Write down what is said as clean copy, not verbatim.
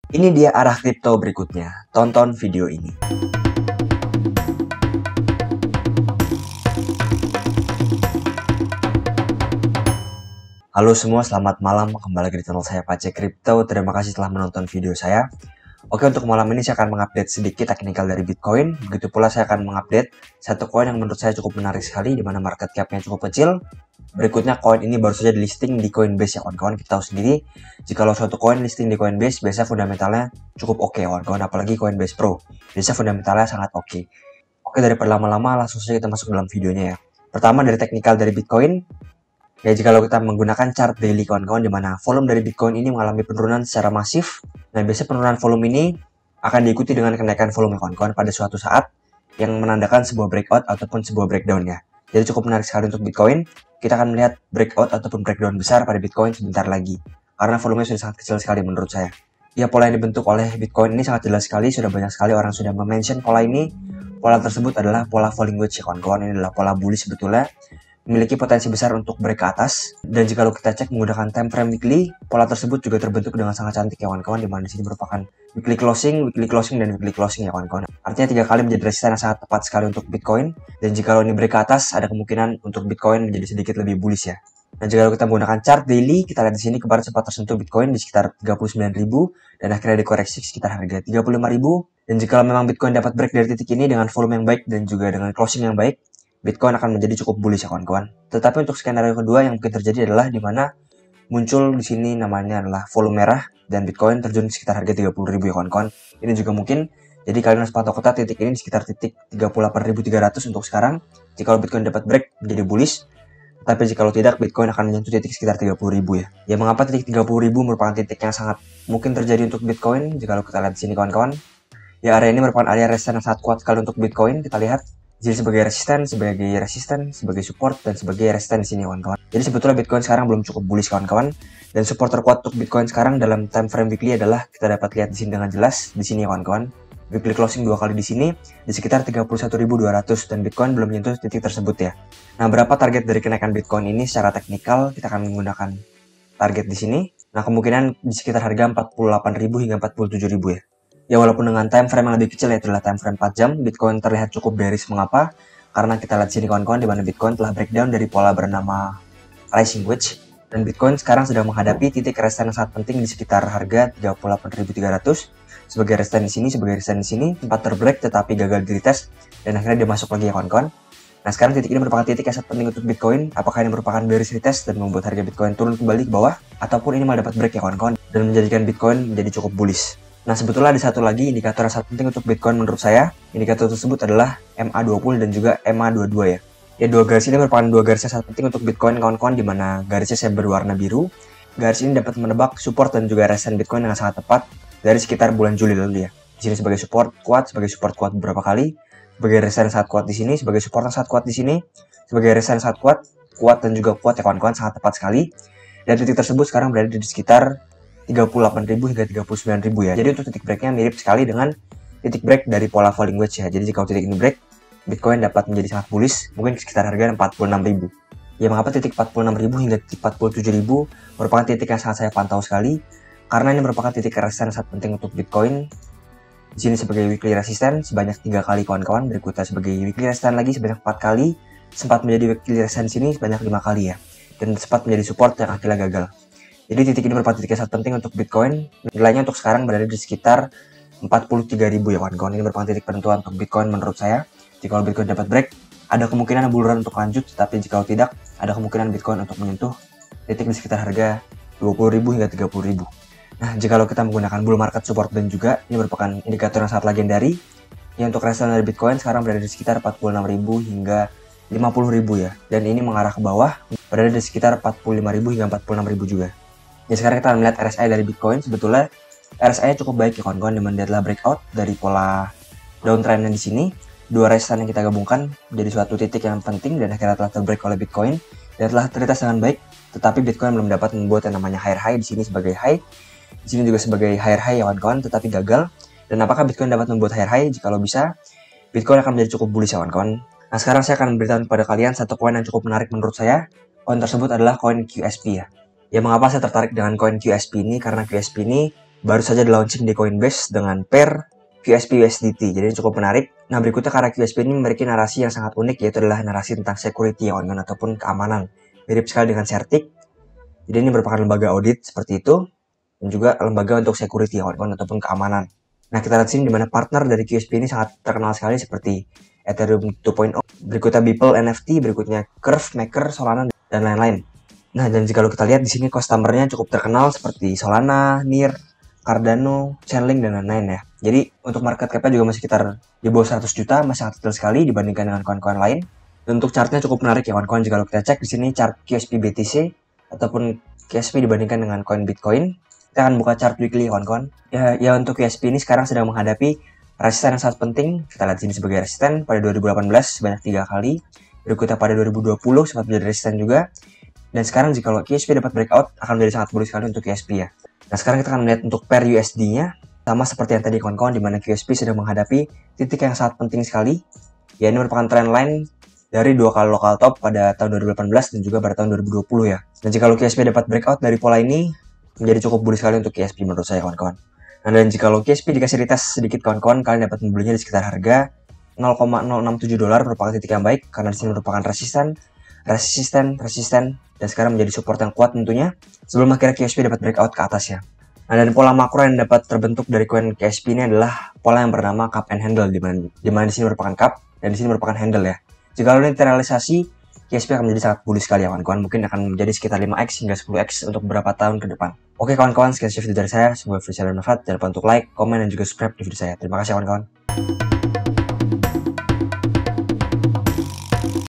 Ini dia arah kripto berikutnya. Tonton video ini. Halo semua, selamat malam. Kembali lagi di channel saya Pace Crypto. Terima kasih telah menonton video saya. Oke, untuk malam ini saya akan mengupdate sedikit teknikal dari Bitcoin. Begitu pula saya akan mengupdate satu koin yang menurut saya cukup menarik sekali, di mana market cap-nya cukup kecil. Berikutnya, koin ini baru saja di listing di Coinbase ya kawan-kawan. Kita tahu sendiri, jika suatu koin listing di Coinbase, biasa fundamentalnya cukup oke kawan-kawan. Apalagi Coinbase Pro, biasa fundamentalnya sangat oke. Oke, daripada lama-lama, langsung saja kita masuk dalam videonya ya. Pertama, dari teknikal dari Bitcoin. Ya, jika kita menggunakan chart daily kawan-kawan, di mana volume dari Bitcoin ini mengalami penurunan secara masif. Nah, biasanya penurunan volume ini akan diikuti dengan kenaikan volume kawan-kawan pada suatu saat yang menandakan sebuah breakout ataupun sebuah breakdown ya. Jadi cukup menarik sekali untuk Bitcoin. Kita akan melihat breakout ataupun breakdown besar pada Bitcoin sebentar lagi. Karena volumenya sudah sangat kecil sekali menurut saya. Ya, pola yang dibentuk oleh Bitcoin ini sangat jelas sekali. Sudah banyak sekali orang sudah mention pola ini. Pola tersebut adalah pola falling wedge ya kawan-kawan. Ini adalah pola bullish sebetulnya. Memiliki potensi besar untuk break ke atas. Dan jika kita cek menggunakan time frame weekly, pola tersebut juga terbentuk dengan sangat cantik ya kawan-kawan, di mana di sini merupakan weekly closing, dan weekly closing ya kawan-kawan. Artinya 3 kali menjadi resisten yang sangat tepat sekali untuk Bitcoin. Dan jika ini break ke atas, ada kemungkinan untuk Bitcoin menjadi sedikit lebih bullish ya. Nah, jika kita menggunakan chart daily, kita lihat di sini kemarin sempat tersentuh Bitcoin di sekitar 39.000 dan akhirnya dikoreksi sekitar harga 35.000. Dan jika memang Bitcoin dapat break dari titik ini dengan volume yang baik dan juga dengan closing yang baik, Bitcoin akan menjadi cukup bullish ya kawan-kawan. Tetapi untuk skenario kedua yang mungkin terjadi adalah di mana muncul di sini namanya adalah volume merah dan Bitcoin terjun sekitar harga 30.000 ya kawan-kawan. Ini juga mungkin. Jadi kalian harus pantau ketat titik ini di sekitar titik 38.300 untuk sekarang. Jika Bitcoin dapat break menjadi bullish. Tapi jika tidak, Bitcoin akan menyentuh titik sekitar 30.000 ya. Ya, mengapa titik 30.000 merupakan titik yang sangat mungkin terjadi untuk Bitcoin? Jika kita lihat di sini kawan-kawan. Ya, area ini merupakan area resisten yang sangat kuat sekali untuk Bitcoin. Kita lihat. Jadi sebagai support, dan sebagai resisten di sini kawan-kawan. Jadi sebetulnya Bitcoin sekarang belum cukup bullish kawan-kawan. Dan support terkuat untuk Bitcoin sekarang dalam time frame weekly adalah kita dapat lihat di sini dengan jelas di sini kawan-kawan. Weekly closing 2 kali di sini di sekitar 31.200 dan Bitcoin belum menyentuh titik tersebut ya. Nah, berapa target dari kenaikan Bitcoin ini secara teknikal? Kita akan menggunakan target di sini. Nah, kemungkinan di sekitar harga 48.000 hingga 47.000 ya. Ya, walaupun dengan time frame yang lebih kecil, yaitu adalah time frame 4 jam, Bitcoin terlihat cukup bearish. Mengapa? Karena kita lihat sini kawan-kawan, di mana Bitcoin telah breakdown dari pola bernama rising wedge, dan Bitcoin sekarang sedang menghadapi titik resisten yang sangat penting di sekitar harga 38.300 sebagai resisten di sini, sempat terbreak tetapi gagal di retest dan akhirnya dia masuk lagi ya kawan-kawan. Nah, sekarang titik ini merupakan titik yang sangat penting untuk Bitcoin. Apakah ini merupakan bearish retest dan membuat harga Bitcoin turun kembali ke bawah, ataupun ini malah dapat break ya kawan-kawan dan menjadikan Bitcoin menjadi cukup bullish. Nah, sebetulnya ada satu lagi indikator yang sangat penting untuk Bitcoin menurut saya. Indikator tersebut adalah MA20 dan juga MA22 ya. Ya, dua garis ini merupakan dua garis yang sangat penting untuk Bitcoin kawan-kawan, di mana garisnya saya berwarna biru. Garis ini dapat menebak support dan juga resisten Bitcoin dengan sangat tepat dari sekitar bulan Juli lalu ya. Di sini sebagai support kuat beberapa kali, sebagai resisten sangat kuat di sini, sebagai support yang sangat kuat di sini, sebagai resisten sangat kuat dan juga kuat ya kawan-kawan, sangat tepat sekali. Dan titik tersebut sekarang berada di sekitar 38.000 hingga 39.000 ya. Jadi untuk titik breaknya mirip sekali dengan titik break dari pola falling wedge ya. Jadi jika titik ini break, Bitcoin dapat menjadi sangat bullish, mungkin sekitar harga 46.000. Ya, mengapa titik 46.000 hingga titik 47.000 merupakan titik yang sangat saya pantau sekali, karena ini merupakan titik resisten sangat penting untuk Bitcoin. Di sini sebagai weekly resisten sebanyak 3 kali kawan-kawan, berikutnya sebagai weekly resisten lagi sebanyak 4 kali, sempat menjadi weekly resisten sini sebanyak 5 kali ya, dan sempat menjadi support yang akhirnya gagal. Jadi titik ini merupakan titik yang sangat penting untuk Bitcoin. Nilainya untuk sekarang berada di sekitar 43.000 ya kawan-kawan. Ini merupakan titik penentuan untuk Bitcoin menurut saya. Jika Bitcoin dapat break, ada kemungkinan bull run untuk lanjut, tapi jika tidak, ada kemungkinan Bitcoin untuk menyentuh titik di sekitar harga 20.000 hingga 30.000. Nah, jika kita menggunakan bull market support dan juga ini merupakan indikator yang sangat legendari. Ya, untuk resistance dari Bitcoin sekarang berada di sekitar 46.000 hingga 50.000 ya. Dan ini mengarah ke bawah, berada di sekitar 45.000 hingga 46.000 juga. Ya, sekarang kita melihat RSI dari Bitcoin. Sebetulnya RSI cukup baik ya kawan-kawan, dimana dia adalah breakout dari pola downtrendnya di sini. Dua resistance yang kita gabungkan menjadi suatu titik yang penting dan akhirnya telah terbreak oleh Bitcoin dan telah terlihat dengan baik. Tetapi Bitcoin belum dapat membuat yang namanya higher high di sini sebagai high, di sini juga sebagai higher high ya kawan-kawan, tetapi gagal. Dan apakah Bitcoin dapat membuat higher high? Jika bisa, Bitcoin akan menjadi cukup bullish ya kawan-kawan. Nah, sekarang saya akan memberitahu kepada kalian satu koin yang cukup menarik menurut saya. Koin tersebut adalah koin QSP ya. Ya, mengapa saya tertarik dengan koin QSP ini? Karena QSP ini baru saja di launching di Coinbase dengan pair QSP USDT. Jadi ini cukup menarik. Nah, berikutnya karena QSP ini memiliki narasi yang sangat unik, yaitu adalah narasi tentang security ya kawan-kawan, ataupun keamanan. Mirip sekali dengan Certic. Jadi ini merupakan lembaga audit seperti itu, dan juga lembaga untuk security ya kawan-kawan, ataupun keamanan. Nah, kita lihat sini di mana partner dari QSP ini sangat terkenal sekali seperti Ethereum 2.0, berikutnya Beeple NFT, berikutnya Curve Maker, Solana, dan lain-lain. Nah, dan jika kita lihat di sini customer-nya cukup terkenal seperti Solana, NIR, Cardano, Chainlink, dan lain-lain ya. Jadi untuk market cap-nya juga masih sekitar di bawah 100 juta, masih sangat kecil sekali dibandingkan dengan kawan-kawan lain. Dan untuk chartnya cukup menarik ya kawan-kawan. Jika kita cek di sini chart QSP BTC ataupun QSP dibandingkan dengan koin Bitcoin, kita akan buka chart weekly kawan-kawan. Ya untuk QSP ini sekarang sedang menghadapi resisten yang sangat penting. Kita lihat sini sebagai resisten pada 2018 sebanyak 3 kali. Berikutnya pada 2020 sempat menjadi resisten juga. Dan sekarang jika QSP dapat breakout akan menjadi sangat bullish sekali untuk QSP ya. Nah, sekarang kita akan melihat untuk pair USD-nya sama seperti yang tadi kawan-kawan, di mana QSP sedang menghadapi titik yang sangat penting sekali. Ya, ini merupakan trend line dari 2 kali local top pada tahun 2018 dan juga pada tahun 2020 ya. Dan jika QSP dapat breakout dari pola ini, menjadi cukup bullish sekali untuk QSP menurut saya kawan-kawan. Nah, dan jika QSP dikasih retest sedikit kawan-kawan, kalian dapat membelinya di sekitar harga $0,067 merupakan titik yang baik karena di sini merupakan resisten, dan sekarang menjadi support yang kuat tentunya sebelum akhirnya QSP dapat breakout ke atas ya. Nah, dan pola makro yang dapat terbentuk dari koin QSP ini adalah pola yang bernama cup and handle, di mana di sini merupakan cup dan di sini merupakan handle ya. Jika ini terrealisasi, QSP akan menjadi sangat bullish sekali ya kawan-kawan, mungkin akan menjadi sekitar 5x hingga 10x untuk beberapa tahun ke depan. Oke kawan-kawan, sekian video dari saya, semoga video saya bermanfaat. Jangan lupa untuk like, komen, dan juga subscribe di video saya. Terima kasih kawan-kawan.